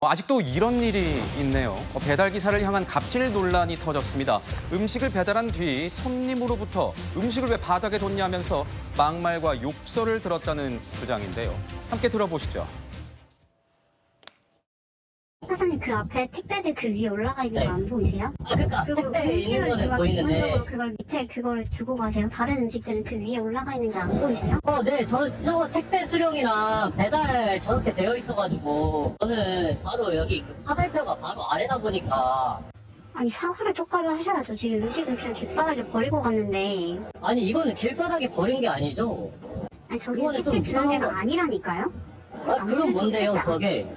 아직도 이런 일이 있네요. 배달 기사를 향한 갑질 논란이 터졌습니다. 음식을 배달한 뒤 손님으로부터 음식을 왜 바닥에 뒀냐면서 막말과 욕설을 들었다는 주장인데요. 함께 들어보시죠. 사장님 그 앞에 택배들 그 위에 올라가 있는 거 안 보이세요? 그러니까 그리고 택배에 있는 음식을 거는 누가 보이는데. 기본적으로 그걸 밑에 그걸 주고 가세요? 다른 음식들은 그 위에 올라가 있는 게 안 보이세요? 네, 저 택배 수령이랑 배달 저렇게 되어 있어가지고 저는 바로 여기 그 화살표가 바로 아래다 보니까. 아니 사과를 똑바로 하셔야죠. 지금 음식은 그냥 길바닥에 버리고 갔는데. 아니 이거는 길바닥에 버린 게 아니죠. 아니 저기 그거는 택배 좀 주는 데가 이상하다. 아니라니까요? 그럼 뭔데요, 저게?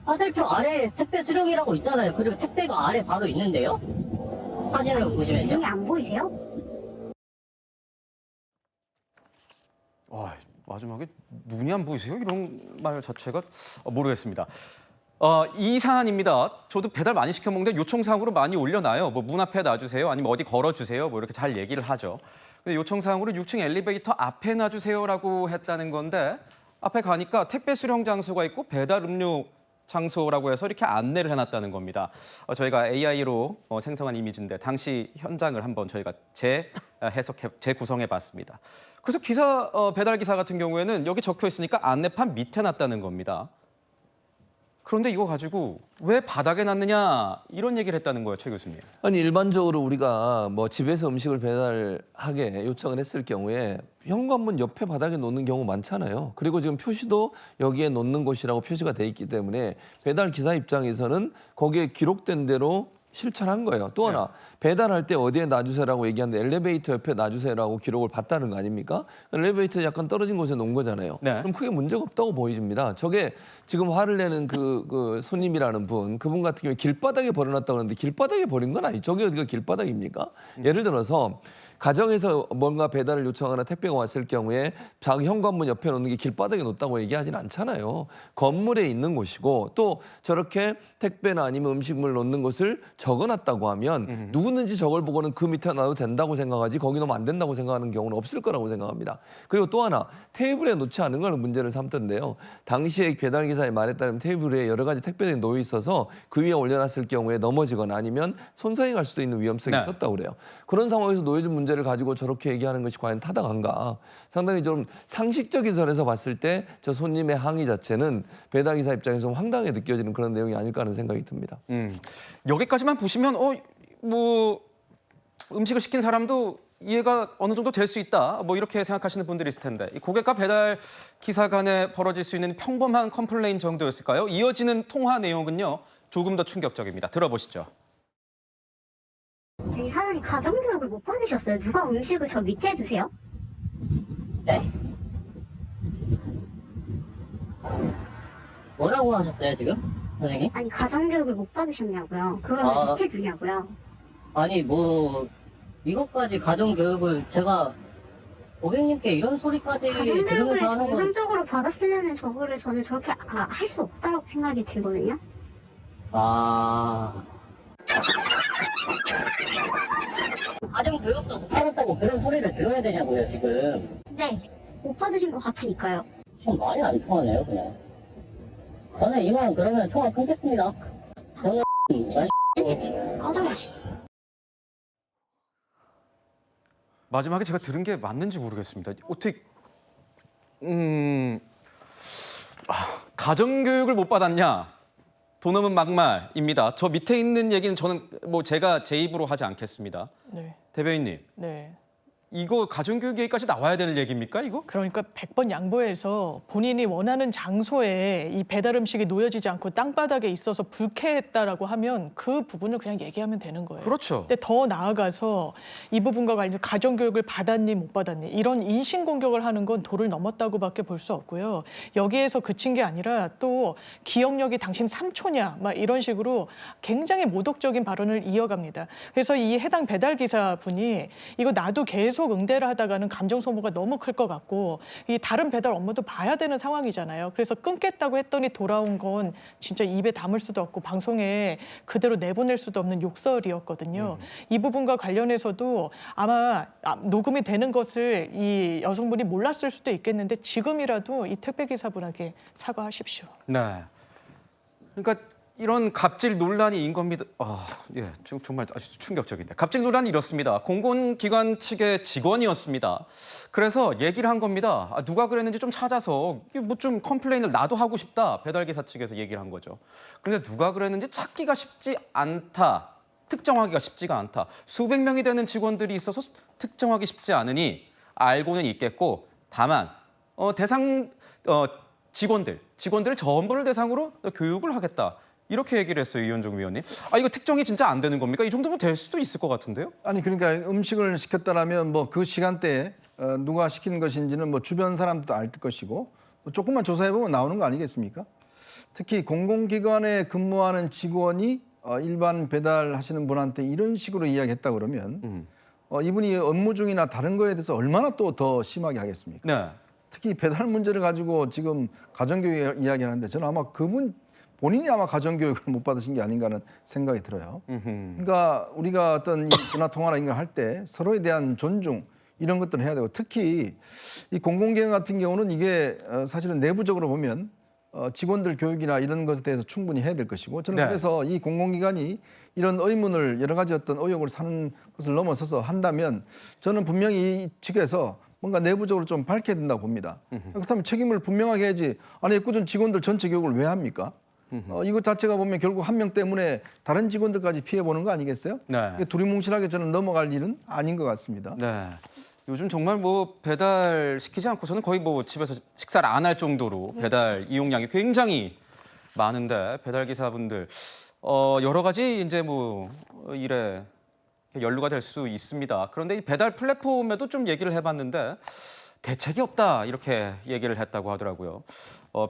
화살표 아래 택배 수령이라고 있잖아요. 그리고 택배가 아래 바로 있는데요. 사진을 아니 보시면요. 무슨 게 안 보이세요? 마지막에 눈이 안 보이세요? 이런 말 자체가 모르겠습니다. 이 사안입니다. 저도 배달 많이 시켜 먹는데 요청사항으로 많이 올려놔요. 뭐 문 앞에 놔주세요. 아니면 어디 걸어주세요. 뭐 이렇게 잘 얘기를 하죠. 근데 요청사항으로 6층 엘리베이터 앞에 놔주세요라고 했다는 건데 앞에 가니까 택배 수령 장소가 있고 배달 음료 장소라고 해서 이렇게 안내를 해놨다는 겁니다. 저희가 AI로 생성한 이미지인데 당시 현장을 한번 저희가 재구성해봤습니다. 그래서 배달 기사 같은 경우에는 여기 적혀 있으니까 안내판 밑에 놨다는 겁니다. 그런데 이거 가지고 왜 바닥에 놨느냐 이런 얘기를 했다는 거예요, 최 교수님. 아니 일반적으로 우리가 뭐 집에서 음식을 배달하게 요청을 했을 경우에 현관문 옆에 바닥에 놓는 경우 많잖아요. 그리고 지금 표시도 여기에 놓는 곳이라고 표시가 돼 있기 때문에 배달 기사 입장에서는 거기에 기록된 대로 실천한 거예요. 또 하나 배달할 때 어디에 놔주세요라고 얘기하는데 엘리베이터 옆에 놔주세요라고 기록을 봤다는 거 아닙니까? 엘리베이터 약간 떨어진 곳에 놓은 거잖아요. 네. 그럼 크게 문제가 없다고 보여집니다. 저게 지금 화를 내는 그 손님이라는 그분 같은 경우에 길바닥에 버려놨다고 그러는데 길바닥에 버린 건 아니죠. 저게 어디가 길바닥입니까? 예를 들어서 가정에서 뭔가 배달을 요청하거나 택배가 왔을 경우에 자기 현관문 옆에 놓는 게 길바닥에 놓다고 얘기하진 않잖아요. 건물에 있는 곳이고 또 저렇게 택배나 아니면 음식물 놓는 곳을 적어놨다고 하면 누구든지 저걸 보고는 그 밑에 놔도 된다고 생각하지 거기 놓으면 안 된다고 생각하는 경우는 없을 거라고 생각합니다. 그리고 또 하나 테이블에 놓지 않은 걸 문제를 삼던데요. 당시에 배달기사의 말에 따르면 테이블에 여러 가지 택배들이 놓여 있어서 그 위에 올려놨을 경우에 넘어지거나 아니면 손상이 갈 수도 있는 위험성이 있었다고 그래요. 그런 상황에서 놓여진 문제를 가지고 저렇게 얘기하는 것이 과연 타당한가? 상당히 좀 상식적인 선에서 봤을 때 저 손님의 항의 자체는 배달기사 입장에서 좀 황당하게 느껴지는 그런 내용이 아닐까 하는 생각이 듭니다. 여기까지만 보시면 뭐 음식을 시킨 사람도 이해가 어느 정도 될 수 있다. 뭐 이렇게 생각하시는 분들이 있을 텐데 이 고객과 배달 기사 간에 벌어질 수 있는 평범한 컴플레인 정도였을까요? 이어지는 통화 내용은요. 조금 더 충격적입니다. 들어보시죠. 이 사장님 가정교육을 못 받으셨어요? 누가 음식을 저 밑에 두세요? 네? 뭐라고 하셨어요 지금, 선생님? 아니 가정교육을 못 받으셨냐고요? 그걸 왜 밑에 두냐고요? 아니 뭐 이것까지 가정교육을 제가 고객님께 이런 소리까지 가정교육을 들으면서 하는 건. 정상적으로 받았으면 저거를 저는 저렇게 할 수 없다고 생각이 들거든요. 가정교육도 못 받았다고 그런 소리를 들어야 되냐고요 지금. 네, 못 받으신 것 같으니까요. 좀 많이 안 통하네요 그냥. 저는 이만 그러면 통화 끊겠습니다. 저는 이 새끼 꺼져라 씨. 마지막에 제가 들은 게 맞는지 모르겠습니다. 어떻게 가정교육을 못 받았냐? 돈 없는 막말입니다. 저 밑에 있는 얘기는 저는 뭐 제가 제 입으로 하지 않겠습니다. 네. 대변인님, 네. 이거 가정교육 얘기까지 나와야 될 얘기입니까, 이거? 그러니까 100번 양보해서 본인이 원하는 장소에 이 배달 음식이 놓여지지 않고 땅바닥에 있어서 불쾌했다라고 하면 그 부분을 그냥 얘기하면 되는 거예요. 그렇죠. 근데 더 나아가서 이 부분과 관련해서 가정교육을 받았니 못 받았니 이런 인신공격을 하는 건 도를 넘었다고밖에 볼 수 없고요. 여기에서 그친 게 아니라 또 기억력이 당신 3초냐 막 이런 식으로 굉장히 모독적인 발언을 이어갑니다. 그래서 이 해당 배달 기사 분이 이거 나도 계속 응대를 하다가는 감정 소모가 너무 클 것 같고 이 다른 배달 업무도 봐야 되는 상황이잖아요. 그래서 끊겠다고 했더니 돌아온 건 진짜 입에 담을 수도 없고 방송에 그대로 내보낼 수도 없는 욕설이었거든요. 이 부분과 관련해서도 아마 녹음이 되는 것을 이 여성분이 몰랐을 수도 있겠는데 지금이라도 이 택배기사분에게 사과하십시오. 네. 그러니까 이런 갑질 논란이 인 겁니다. 예, 지금 정말 아주 충격적인데. 갑질 논란이 이렇습니다. 공공기관 측의 직원이었습니다. 그래서 얘기를 한 겁니다. 누가 그랬는지 좀 찾아서 뭐 좀 컴플레인을 나도 하고 싶다. 배달기사 측에서 얘기를 한 거죠. 그런데 누가 그랬는지 찾기가 쉽지 않다. 특정하기가 쉽지가 않다. 수백 명이 되는 직원들이 있어서 특정하기 쉽지 않으니 알고는 있겠고, 다만 직원들 전부를 대상으로 교육을 하겠다. 이렇게 얘기를 했어요, 이현종 위원님. 이거 특정이 진짜 안 되는 겁니까? 이 정도면 될 수도 있을 것 같은데요? 아니 그러니까 음식을 시켰다라면 뭐 그 시간대에 누가 시킨 것인지는 뭐 주변 사람도 알 것이고 뭐 조금만 조사해 보면 나오는 거 아니겠습니까? 특히 공공기관에 근무하는 직원이 일반 배달하시는 분한테 이런 식으로 이야기했다 그러면 이분이 업무 중이나 다른 거에 대해서 얼마나 또 더 심하게 하겠습니까? 네. 특히 배달 문제를 가지고 지금 가정교육 이야기하는데 저는 아마 그분 본인이 아마 가정교육을 못 받으신 게 아닌가 하는 생각이 들어요. 그러니까 우리가 어떤 이 전화통화나 이런 걸 할 때 서로에 대한 존중 이런 것들을 해야 되고 특히 이 공공기관 같은 경우는 이게 사실은 내부적으로 보면 직원들 교육이나 이런 것에 대해서 충분히 해야 될 것이고 저는 네. 그래서 이 공공기관이 이런 의문을 여러 가지 어떤 의혹을 사는 것을 넘어서서 한다면 저는 분명히 이 측에서 뭔가 내부적으로 좀 밝혀야 된다고 봅니다. 그렇다면 책임을 분명하게 해야지 아니 꾸준 직원들 전체 교육을 왜 합니까? 이것 자체가 보면 결국 한 명 때문에 다른 직원들까지 피해보는 거 아니겠어요? 네. 이게 두리뭉실하게 저는 넘어갈 일은 아닌 것 같습니다. 네. 요즘 정말 뭐 배달 시키지 않고서는 거의 뭐 집에서 식사를 안 할 정도로 배달 이용량이 굉장히 많은데 배달 기사분들 여러 가지 이제 뭐 일에 연루가 될 수 있습니다. 그런데 이 배달 플랫폼에도 좀 얘기를 해봤는데 대책이 없다 이렇게 얘기를 했다고 하더라고요.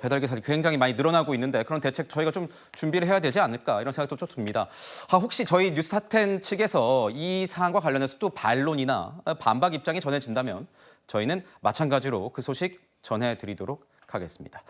배달 기사들이 굉장히 많이 늘어나고 있는데 그런 대책 저희가 좀 준비를 해야 되지 않을까 이런 생각도 좀 듭니다. 혹시 저희 뉴스타텐 측에서 이 사안과 관련해서 또 반론이나 반박 입장이 전해진다면 저희는 마찬가지로 그 소식 전해드리도록 하겠습니다.